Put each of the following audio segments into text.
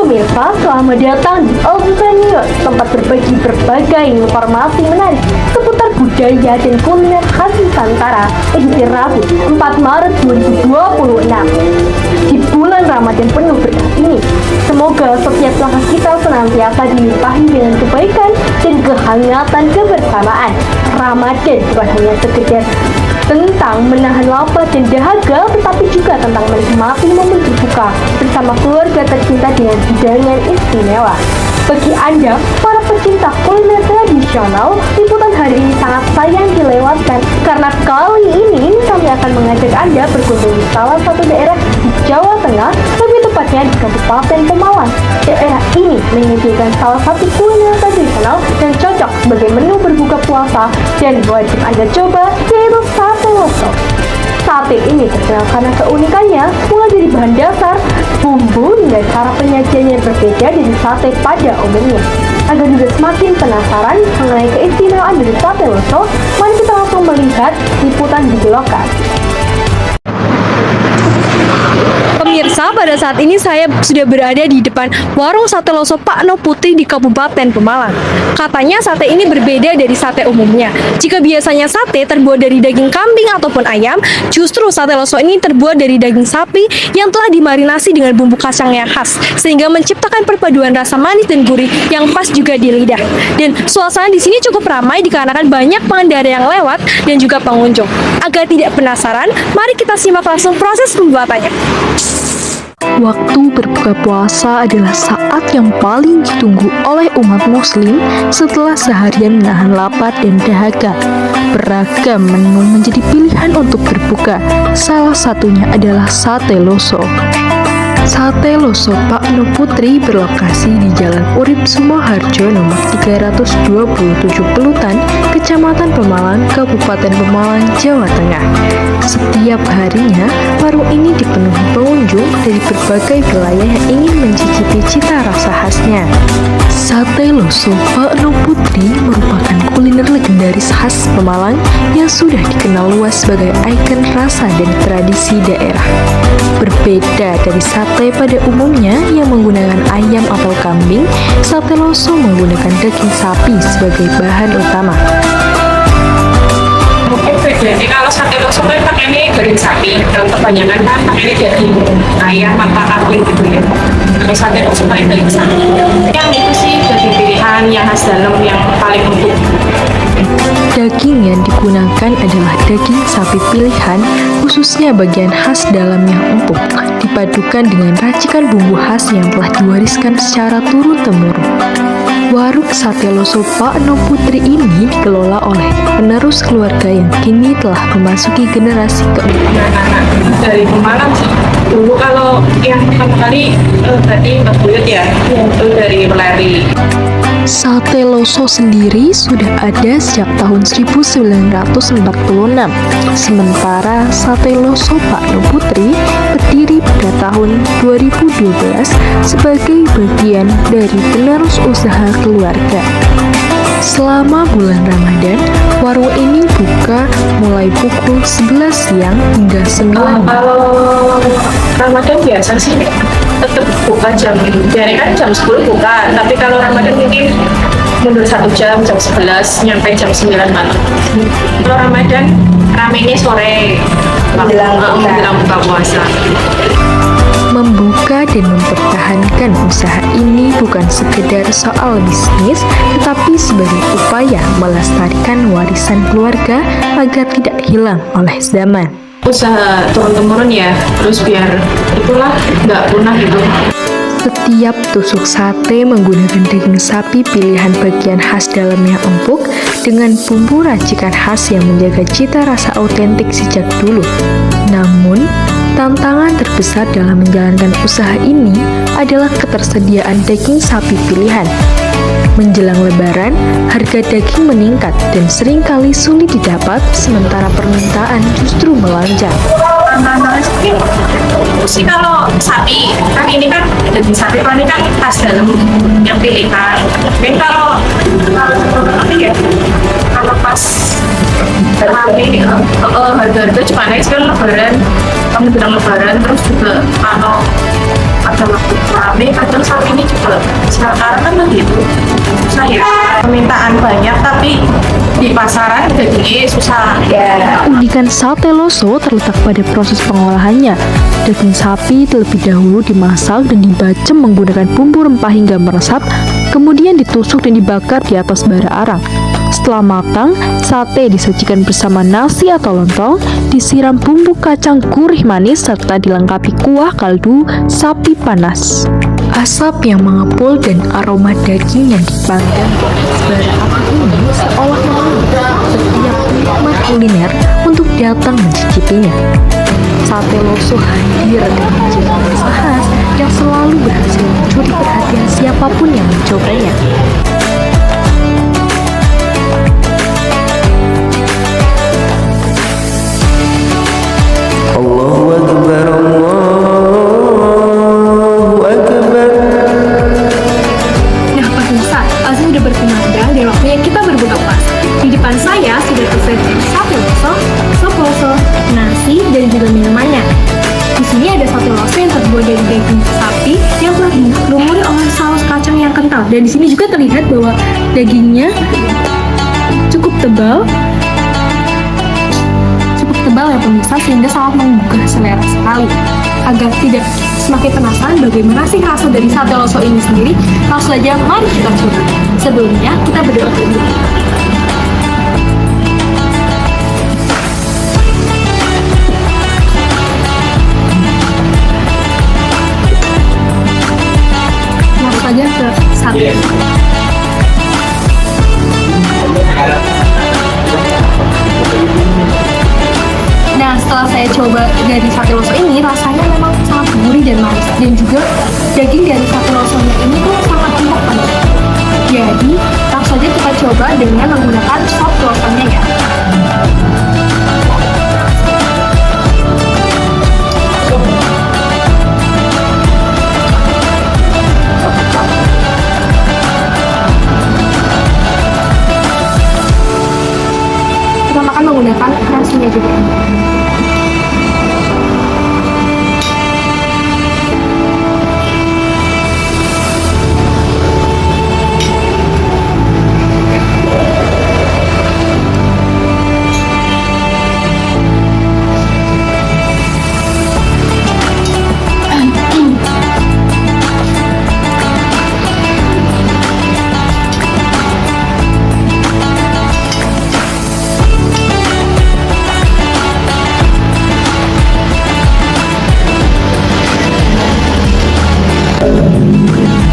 Pemirsa, selamat datang di Albusa News, tempat berbagi berbagai informasi menarik seputar budaya dan kuliner khas Nusantara, edisi Rabu 4 Maret 2026. Di bulan Ramadan penuh berkah ini, semoga setiap langkah kita senantiasa dilimpahi dengan kebaikan dan kehangatan kebersamaan. Ramadan bukan hanya sekedar tentang menahan lapar dan dahaga, tetapi juga tentang menikmati momen berbuka bersama keluarga tercinta dengan hidangan istimewa. Bagi Anda, para pecinta kuliner tradisional, liputan hari ini sangat sayang dilewatkan karena kali ini kami akan mengajak Anda berkunjung di salah satu daerah di Jawa Tengah, lebih tepatnya di Kabupaten Pemalang. Daerah ini menyediakan salah satu kuliner tradisional yang cocok sebagai menu berbuka puasa dan wajib Anda coba, yaitu sate loso. Sate ini terkenal karena keunikannya, mulai dari bahan dasar, bumbu, hingga cara penyajiannya berbeda dari sate pada umumnya. Agar juga semakin penasaran mengenai keistimewaan dari sate loso, mari kita langsung melihat liputan di lokasi. Pemirsa, pada saat ini saya sudah berada di depan warung sate loso Pak No Putri di Kabupaten Pemalang. Katanya sate ini berbeda dari sate umumnya. Jika biasanya sate terbuat dari daging kambing ataupun ayam, justru sate loso ini terbuat dari daging sapi yang telah dimarinasi dengan bumbu kacang yang khas, sehingga menciptakan perpaduan rasa manis dan gurih yang pas juga di lidah. Dan suasana di sini cukup ramai dikarenakan banyak pengendara yang lewat dan juga pengunjung. Agar tidak penasaran, mari kita simak langsung proses pembuatannya. Waktu berbuka puasa adalah saat yang paling ditunggu oleh umat muslim setelah seharian menahan lapar dan dahaga. Beragam menu menjadi pilihan untuk berbuka, salah satunya adalah sate loso. Sate loso Pak No Putri berlokasi di Jalan Urip Sumoharjo nomor 327 Pelutan, Kecamatan Pemalang, Kabupaten Pemalang, Jawa Tengah. Setiap harinya, warung ini dipenuhi pengunjung dari berbagai wilayah yang ingin mencicipi cita rasa khasnya. Sate loso Pak No Putri merupakan kuliner legendaris khas Pemalang yang sudah dikenal luas sebagai ikon rasa dan tradisi daerah. Berbeda dari sate pada umumnya yang menggunakan ayam atau kambing, sate loso menggunakan daging sapi sebagai bahan utama. Jadi kalau sate loso kan pakainya daging sapi, dan kebanyakan kan pakainya daging ayam atau kambing gitu ya. Kalau sate loso pakai daging sapi. Yang itu sih jadi pilihan yang khas dalam yang paling empuk. Daging yang digunakan adalah daging sapi pilihan, khususnya bagian khas dalam yang empuk, dipadukan dengan racikan bumbu khas yang telah diwariskan secara turun-temurun. Warung sate loso Pak No Putri ini dikelola oleh penerus keluarga yang kini telah memasuki generasi keempat. Dari Pemalang sih. Dulu kalau yang pertama kali tadi Mbak Buyut ya, itu dari Weleri. Sate loso sendiri sudah ada sejak tahun 1946, sementara sate loso Pak No Putri berdiri pada tahun 2012 sebagai bagian dari penerus usaha keluarga. Selama bulan Ramadan, warung ini buka mulai pukul 11 siang hingga 9 malam. Kalau Ramadan biasa sih tetap buka dari kan jam 10 buka, tapi kalau Ramadan mungkin mundur 1 jam 11 nyampe jam 9 malam. Kalau Ramadan ramenya sore menjelang buka puasa. Membuka dan mempertahankan usaha ini bukan sekedar soal bisnis, tetapi sebagai upaya melestarikan warisan keluarga agar tidak hilang oleh zaman. Usaha turun-temurun ya, terus biar itulah nggak punah gitu. Setiap tusuk sate menggunakan daging sapi pilihan bagian khas dalam yang empuk dengan bumbu racikan khas yang menjaga cita rasa autentik sejak dulu. Namun, tantangan terbesar dalam menjalankan usaha ini adalah ketersediaan daging sapi pilihan. Menjelang Lebaran, harga daging meningkat dan seringkali sulit didapat, sementara permintaan justru melonjak. Sih kalau sapi kan ini kan daging sapi ini kan khas dalam yang pilihan. Tapi kalau ya kalau pas rame harga-harga cuma naik sekarang Lebaran, kamu bilang Lebaran terus juga kalau ada waktu rame, kadang saat ini juga sekarang kan begitu susah ya, permintaan banyak tapi di pasaran dagingnya susah ya. Keunikan sate loso terletak pada proses pengolahannya. Daging sapi terlebih dahulu dimasak dan dibacem menggunakan bumbu rempah hingga meresap, kemudian ditusuk dan dibakar di atas bara arang. Setelah matang, sate disajikan bersama nasi atau lontong, disiram bumbu kacang gurih manis serta dilengkapi kuah kaldu sapi panas. Asap yang mengepul dan aroma daging yang dipanggang di atas bara api ini seolah mengundang setiap penikmat kuliner untuk datang mencicipinya. Sate loso hadir dengan ciri rasa khas yang selalu berhasil mencuri perhatian siapapun yang mencobanya. Allahu Akbar, Allahu Akbar. Nah, pemirsa, azan udah berkumandang dan waktunya kita berbuka puasa. Di depan saya sudah tersedia sate loso, sop loso, nasi, dan juga minumannya. Di sini ada sate loso yang terbuat dari daging sapi yang telah dilumuri oleh saus kacang yang kental. Dan di sini juga terlihat bahwa dagingnya cukup tebal ya pemirsa, sehingga sangat menggugah selera sekali. Agar tidak semakin penasaran bagaimana sih rasa dari sate loso ini sendiri, langsung saja mari kita coba. Sebelumnya kita berdoa dulu. Langsung saja ke sate. Nah, setelah saya coba dari sate loso ini, rasanya memang sangat gurih dan manis. Dan juga daging dari sate losonya ini tuh sangat empuk banget. Jadi, langsung saja kita coba dengan menggunakan sop losonya ya. Kita makan menggunakan nasinya juga.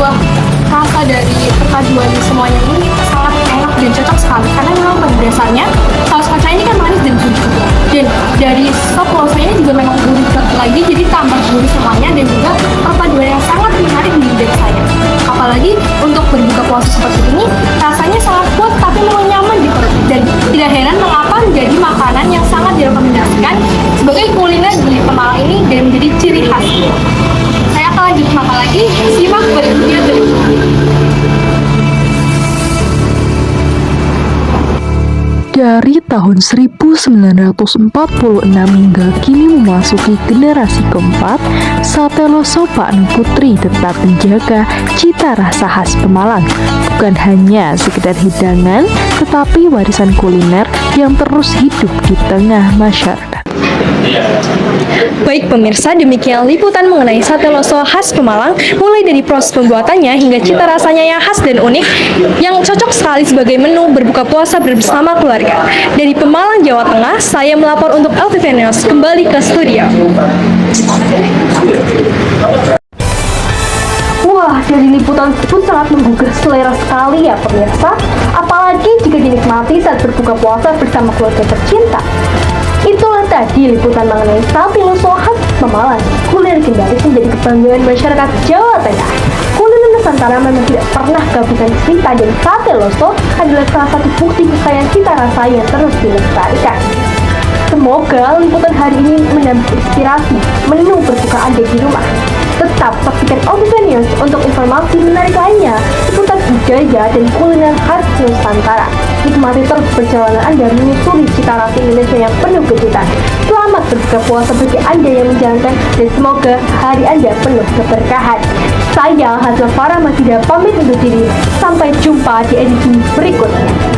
Wah, rasa dari perpaduan semuanya ini sangat enak dan cocok sekali karena memang pada dasarnya saus kacang ini kan manis dan gurih juga. Dan dari sop losonya juga memang gurih lagi, jadi tambah gurih semuanya dan juga perpaduan yang sangat menarik di lidah saya. Apalagi untuk berbuka puasa seperti ini, rasanya sangat kuat tapi memang nyaman di perut. Dan tidak heran mengapa menjadi makanan yang sangat direkomendasikan sebagai kuliner di Pemalang ini dan menjadi ciri khas. Saya akan lanjut makan lagi, simak berikutnya terus. Dari tahun 1946 hingga kini memasuki generasi keempat, sate loso Pak Nu Putri tetap menjaga cita rasa khas Pemalang. Bukan hanya sekedar hidangan, tetapi warisan kuliner yang terus hidup di tengah masyarakat. Baik pemirsa, demikian liputan mengenai sate loso khas Pemalang, mulai dari proses pembuatannya hingga cita rasanya yang khas dan unik, yang cocok sekali sebagai menu berbuka puasa bersama keluarga. Dari Pemalang, Jawa Tengah, saya melapor untuk LTV News, kembali ke studio. Wah, dari liputan tersebut sangat menggugah selera sekali ya pemirsa, apalagi jika dinikmati saat berbuka puasa bersama keluarga tercinta. Itulah tadi liputan mengenai sate loso khas Pemalang. Kuliner legendaris menjadi kebanggaan masyarakat Jawa Tengah. Kuliner Nusantara memang tidak pernah kehabisan cerita, dan sate loso adalah salah satu bukti kekayaan cita rasa yang terus dilestarikan. Semoga liputan hari ini menambah inspirasi menu berbuka Anda di rumah. Tetap saksikan OVV News untuk informasi menarik lainnya seputar budaya budaya dan kuliner khas Nusantara. Nikmati terus perjalanan Anda menyusuri cita rasa Indonesia yang penuh kejutan. Selamat berbuka puasa bagi Anda yang menjalankan, dan semoga hari Anda penuh keberkahan. Saya Hazal Farah Masida pamit undur diri. Sampai jumpa di edisi berikutnya.